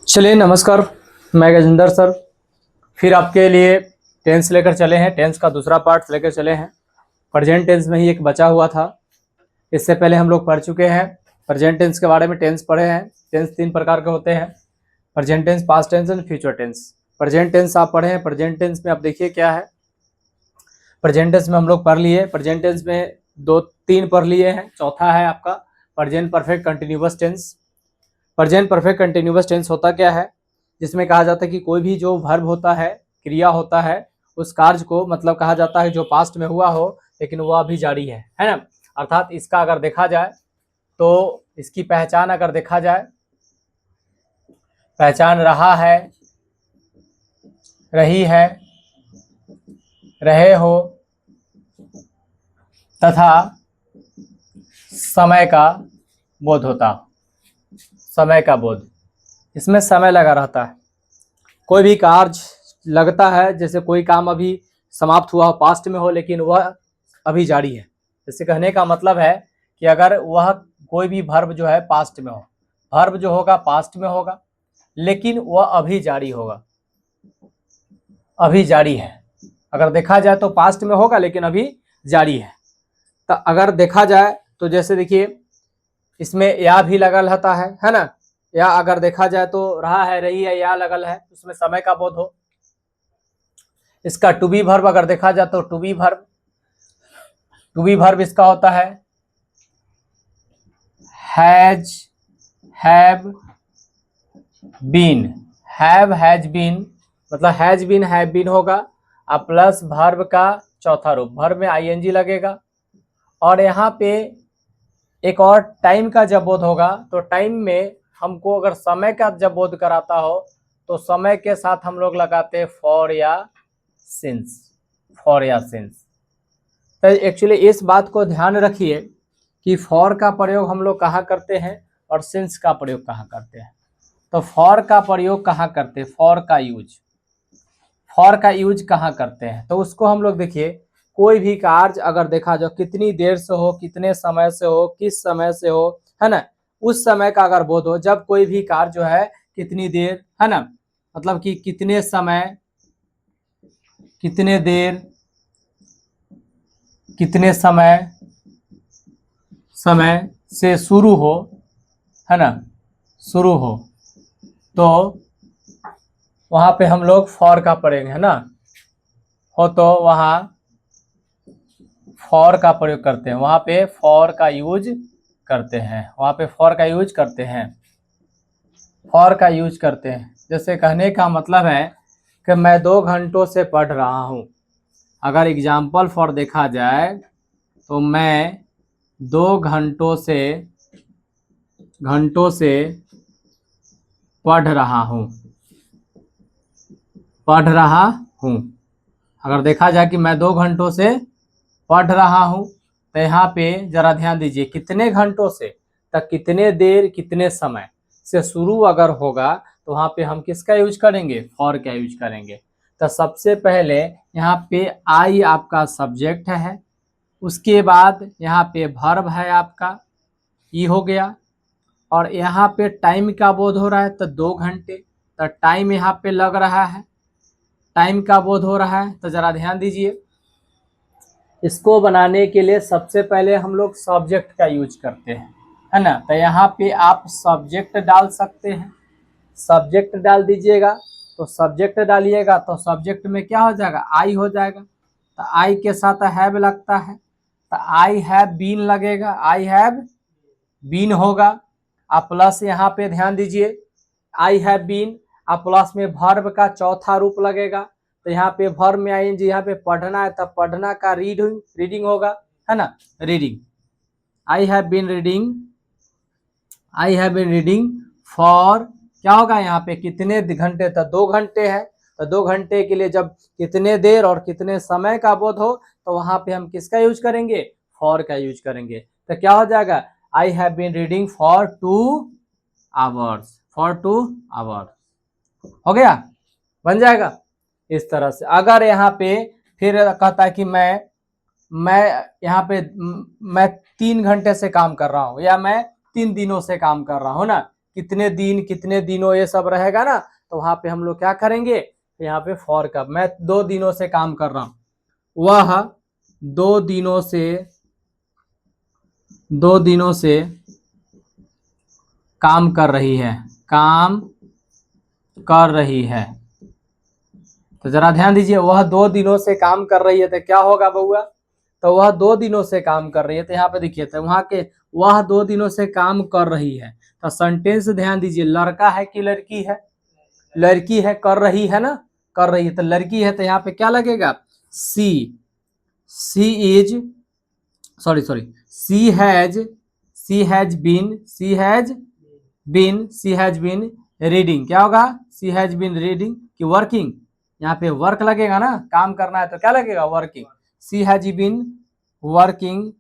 चलिए नमस्कार। मैं गजेंद्र सर फिर आपके लिए टेंस लेकर चले हैं। टेंस का दूसरा पार्ट लेकर चले हैं। प्रेजेंट टेंस में ही एक बचा हुआ था, इससे पहले हम लोग पढ़ चुके हैं। प्रेजेंट टेंस के बारे में टेंस पढ़े हैं। टेंस 3 प्रकार के होते हैं, present tense, past tense and future tense. Present tense आप पढ़े हैं। प्रेजेंट टेंस में आप देखिए क्या है। प्रेजेंट टेंस में हम लोग पढ़ लिए। प्रेजेंट टेंस में 2-3 पढ़ लिए हैं। चौथा है आपका present perfect continuous tense. Present perfect continuous tense होता क्या है, जिसमें कहा जाता है कि कोई भी जो वर्ब होता है, क्रिया होता है, उस कार्य को मतलब कहा जाता है जो पास्ट में हुआ हो लेकिन वह अभी जारी है ना। अर्थात इसका अगर देखा जाए तो इसकी पहचान अगर देखा जाए, पहचान रहा है, रही है, रहे हो तथा समय का बोध होता। समय का बोध, इसमें समय लगा रहता है। कोई भी कार्य लगता है, जैसे कोई काम अभी समाप्त हुआ हो, पास्ट में हो लेकिन वह अभी जारी है। जैसे कहने का मतलब है कि अगर वह कोई भी वर्ब जो है पास्ट में हो, वर्ब जो होगा पास्ट में होगा लेकिन वह अभी जारी होगा, अभी जारी है। अगर देखा जाए तो पास्ट में होगा लेकिन अभी जारी है। तो अगर देखा जाए तो जैसे देखिए इसमें या भी लगल रहता है ना। या अगर देखा जाए तो रहा है, रही है, या लगल है, उसमें समय का बोध हो। इसका टू बी वर्ब अगर देखा जाए तो टू बी वर्ब इसका होता है has, have, been. Have, has been मतलब हैज बीन, हैव बीन होगा और प्लस वर्ब का चौथा रूप, वर्ब में आईएनजी लगेगा। और यहाँ पे एक और टाइम का जब बोध होगा तो टाइम में हमको अगर समय का जब बोध कराता हो तो समय के साथ हम लोग लगाते हैं फॉर या सिंस, फॉर या सिंस। तो एक्चुअली इस बात को ध्यान रखिए कि फॉर का प्रयोग हम लोग कहाँ करते हैं और सिंस का प्रयोग कहाँ करते हैं। तो फॉर का प्रयोग कहाँ करते हैं, फॉर का यूज कहाँ करते हैं, तो उसको हम लोग देखिए कोई भी कार्य अगर देखा जाए कितनी देर से हो, कितने समय से हो, किस समय से हो, है ना, उस समय का अगर बोध हो। जब कोई भी कार्य जो है कितनी देर, है ना, मतलब कि कितने समय, कितने देर, कितने समय से शुरू हो, है ना, शुरू हो, तो वहां पे हम लोग फॉर का पढ़ेंगे, है ना। हो तो वहां फॉर का प्रयोग करते हैं, वहां पे फॉर का यूज करते हैं, वहां पे फॉर का यूज करते हैं, फॉर का यूज करते हैं। जैसे कहने का मतलब है कि मैं 2 घंटों से पढ़ रहा हूं। अगर एग्जाम्पल फॉर देखा जाए तो मैं 2 घंटों से पढ़ रहा हूं। अगर देखा जाए कि मैं 2 घंटों से पढ़ रहा हूं तो यहाँ पे जरा ध्यान दीजिए, कितने घंटों से, तक कितने देर, कितने समय से शुरू अगर होगा तो वहां पे हम किसका यूज करेंगे, फॉर का यूज करेंगे। तो सबसे पहले यहाँ पे आई आपका सब्जेक्ट है, उसके बाद यहाँ पे वर्ब है आपका, ई हो गया, और यहाँ पे टाइम का बोध हो रहा है तो 2 घंटे, तो टाइम यहाँ पे लग रहा है, टाइम का बोध हो रहा है। तो जरा ध्यान दीजिए, इसको बनाने के लिए सबसे पहले हम लोग सब्जेक्ट का यूज करते हैं, है ना। तो यहाँ पे आप सब्जेक्ट डाल सकते हैं, सब्जेक्ट डाल दीजिएगा। तो सब्जेक्ट डालिएगा तो सब्जेक्ट में क्या हो जाएगा, आई हो जाएगा। तो आई के साथ हैव लगता है तो आई हैव बीन लगेगा, आई हैव बीन होगा। आप प्लस यहाँ पे ध्यान दीजिए, आई हैव बीन आप प्लस में वर्ब का चौथा रूप लगेगा। तो यहाँ पे वर्ब में आएंगे, यहाँ पे पढ़ना है तब पढ़ना का रीडिंग होगा, है ना, reading. I have been reading, I have been reading for, क्या होगा यहाँ पे कितने घंटे, तो 2 घंटे है। तो 2 घंटे के लिए जब कितने देर और कितने समय का बोध हो तो वहां पे हम किसका यूज करेंगे, फॉर का यूज करेंगे। तो क्या हो जाएगा, I have been reading for 2 hours, for 2 hours हो गया, बन जाएगा इस तरह से। अगर यहाँ पे फिर कहता है कि मैं यहाँ पे मैं 3 घंटे से काम कर रहा हूँ या मैं 3 दिनों से काम कर रहा हूँ ना, कितने दिन, कितने दिनों, ये सब रहेगा ना, तो वहां पे हम लोग क्या करेंगे, यहाँ पे फॉर का, मैं 2 दिनों से काम कर रहा हूं, वह 2 दिनों से काम कर रही है, काम कर रही है। तो जरा ध्यान दीजिए, वह 2 दिनों से काम कर रही है, तो क्या होगा बउआ, तो वह 2 दिनों से काम कर रही है, तो यहाँ पे देखिए, तो वहां के वह 2 दिनों से काम कर रही है, तो सेंटेंस ध्यान दीजिए, लड़का है कि लड़की है, लड़की है, कर रही है ना, कर रही है, तो लड़की है, तो यहाँ पे क्या लगेगा, she is, sorry she has been reading, क्या होगा, सी हैज बीन रीडिंग कि वर्किंग, यहाँ पे वर्क लगेगा ना, काम करना है तो क्या लगेगा, working, she has been working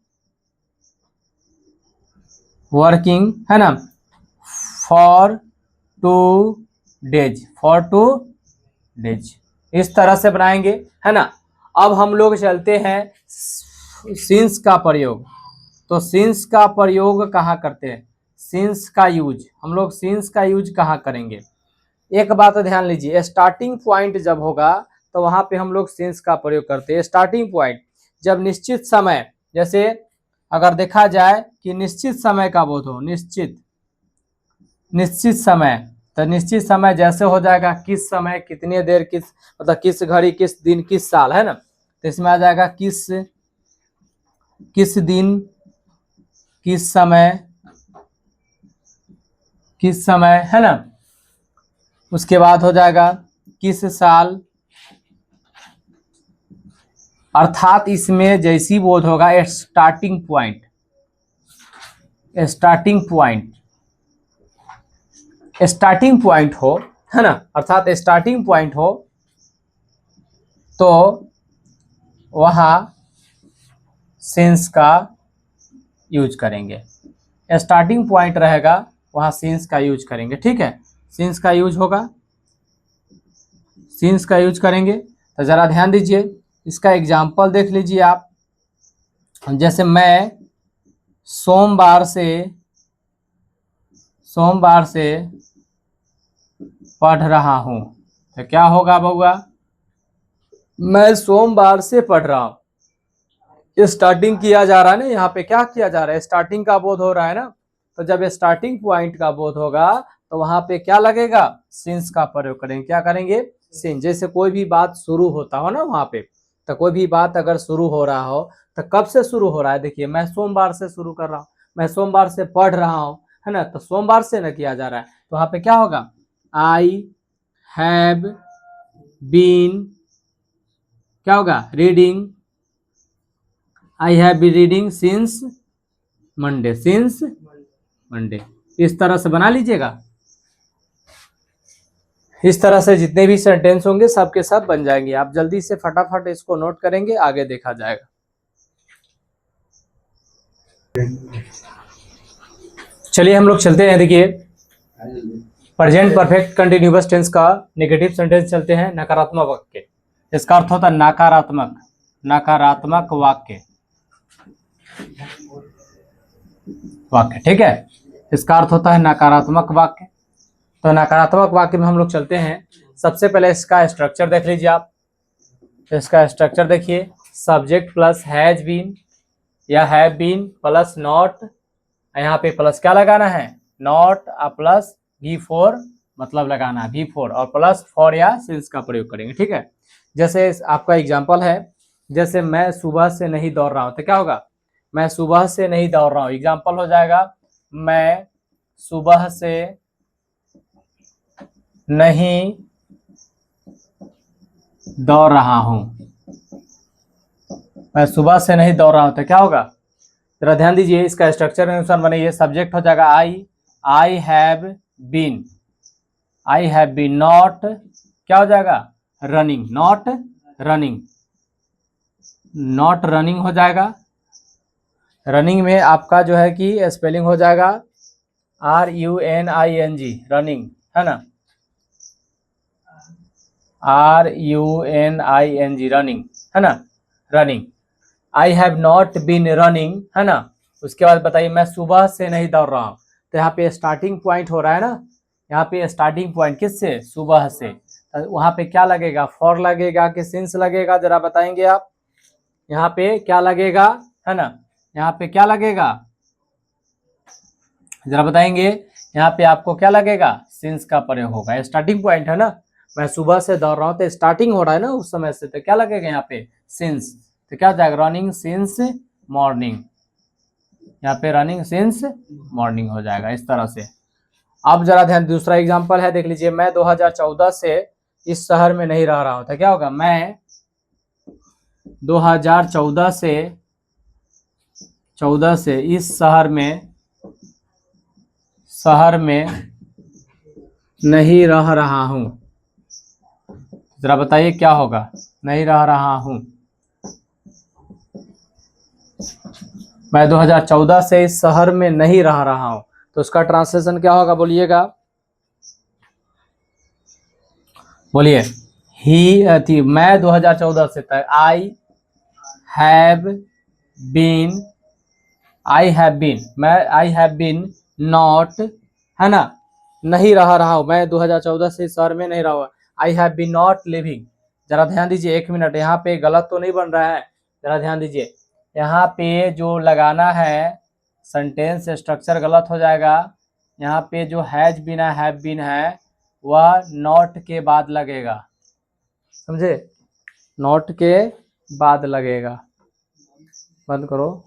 है ना, फॉर 2 डेज, इस तरह से बनाएंगे, है ना। अब हम लोग चलते हैं सिंस का प्रयोग, तो सिंस का प्रयोग कहाँ करते हैं, सिंस का यूज, हम लोग सिंस का यूज कहाँ करेंगे, एक बात ध्यान लीजिए, स्टार्टिंग पॉइंट जब होगा तो वहां पे हम लोग सिंस का प्रयोग करते हैं, स्टार्टिंग पॉइंट जब निश्चित समय, जैसे अगर देखा जाए कि निश्चित समय का बोध हो, निश्चित समय, तो निश्चित समय जैसे हो जाएगा किस समय, कितनी देर, किस मतलब किस घड़ी, किस दिन, किस साल, है ना, तो इसमें आ जाएगा किस दिन, किस समय, है ना, उसके बाद हो जाएगा किस साल, अर्थात इसमें जैसी बोध होगा स्टार्टिंग पॉइंट हो, है ना, अर्थात स्टार्टिंग पॉइंट हो, तो वहां सिंस का यूज करेंगे, स्टार्टिंग पॉइंट रहेगा वहां सिंस का यूज करेंगे, ठीक है, सिंस का यूज होगा, सिंस का यूज करेंगे। तो जरा ध्यान दीजिए, इसका एग्जाम्पल देख लीजिए आप, जैसे मैं सोमवार से पढ़ रहा हूं, तो क्या होगा बउआ, मैं सोमवार से पढ़ रहा हूं, स्टार्टिंग किया जा रहा है ना, यहाँ पे क्या किया जा रहा है, स्टार्टिंग का बोध हो रहा है ना, तो जब स्टार्टिंग पॉइंट का बोध होगा तो वहां पे क्या लगेगा, सिंस का प्रयोग करेंगे, क्या करेंगे, सिंस, जैसे कोई भी बात शुरू होता हो ना वहां पे, तो कोई भी बात अगर शुरू हो रहा हो तो कब से शुरू हो रहा है, देखिए मैं सोमवार से शुरू कर रहा हूँ, मैं सोमवार से पढ़ रहा हूँ, है ना, तो सोमवार से ना किया जा रहा है, तो वहां पे क्या होगा, आई हैव बीन, क्या होगा, reading, I have been reading since Monday, इस तरह से बना लीजिएगा, इस तरह से जितने भी सेंटेंस होंगे सब के सब बन जाएंगे, आप जल्दी से फटाफट इसको नोट करेंगे, आगे देखा जाएगा। चलिए हम लोग चलते हैं, देखिए प्रेजेंट परफेक्ट कंटिन्यूअस टेंस का नेगेटिव सेंटेंस चलते हैं, नकारात्मक वाक्य, इसका अर्थ होता है नकारात्मक वाक्य, ठीक है, इसका अर्थ होता है नकारात्मक वाक्य। तो नकारात्मक वाक्य में हम लोग चलते हैं, सबसे पहले इसका स्ट्रक्चर देख लीजिए आप, इसका स्ट्रक्चर देखिए, सब्जेक्ट प्लस हैज बीन या हैव बीन प्लस नॉट, यहाँ पे प्लस क्या लगाना है, नॉट प्लस V4 मतलब लगाना है V4, और प्लस फॉर या सिंस का प्रयोग करेंगे, ठीक है। जैसे आपका एग्जांपल है, जैसे मैं सुबह से नहीं दौड़ रहा हूँ, तो क्या होगा, मैं सुबह से नहीं दौड़ रहा हूँ, एग्जांपल हो जाएगा मैं सुबह से नहीं दौड़ रहा हूं, मैं सुबह से नहीं दौड़ रहा हूं, तो क्या होगा, जरा ध्यान दीजिए, इसका स्ट्रक्चर अनुसार बनाइए, सब्जेक्ट हो जाएगा आई हैव बीन, नॉट क्या हो जाएगा, रनिंग, नॉट रनिंग हो जाएगा, रनिंग में आपका जो है कि स्पेलिंग हो जाएगा RUNING, रनिंग, है ना, RUNING, रनिंग, है ना, running. I have not been running, है ना, उसके बाद बताइए मैं सुबह से नहीं दौड़ रहा हूँ, तो यहाँ पे स्टार्टिंग पॉइंट हो रहा है ना, यहाँ पे स्टार्टिंग पॉइंट किससे, सुबह से, तो वहाँ पे क्या लगेगा, फॉर लगेगा कि सिंस लगेगा, जरा बताएंगे आप। यहाँ पे क्या लगेगा, है ना, यहाँ पे क्या लगेगा, जरा बताएंगे। यहाँ पे आपको क्या लगेगा, सिंस का प्रयोग होगा, स्टार्टिंग पॉइंट है ना, मैं सुबह से दौड़ रहा हूँ तो स्टार्टिंग हो रहा है ना उस समय से, तो क्या लगेगा यहाँ पे, सिंस। तो क्या हो जाएगा, रनिंग सिंस मॉर्निंग, यहाँ पे रनिंग सिंस मॉर्निंग हो जाएगा इस तरह से। अब जरा ध्यान, दूसरा एग्जांपल है, देख लीजिए, मैं 2014 से इस शहर में नहीं रह रहा हूँ, तो क्या होगा, मैं 2014 से इस शहर में नहीं रह रहा हूँ। जरा बताइए क्या होगा, नहीं रह रहा हूँ। मैं 2014 से इस शहर में नहीं रह रहा हूँ, तो उसका ट्रांसलेशन क्या होगा, बोलिएगा, बोलिए। ही मैं 2014 से तक, आई हैव बीन नॉट, है ना, नहीं रहा हूँ, मैं 2014 से इस शहर में नहीं रहा हुआ, I have been not living. जरा ध्यान दीजिए, 1 मिनट, यहाँ पे गलत तो नहीं बन रहा है, जरा ध्यान दीजिए, यहाँ पे जो लगाना है सेंटेंस स्ट्रक्चर गलत हो जाएगा। यहाँ पे जो हैज बीन है, हैव बीन है, वह नॉट के बाद लगेगा, समझे, नॉट के बाद लगेगा। बंद करो।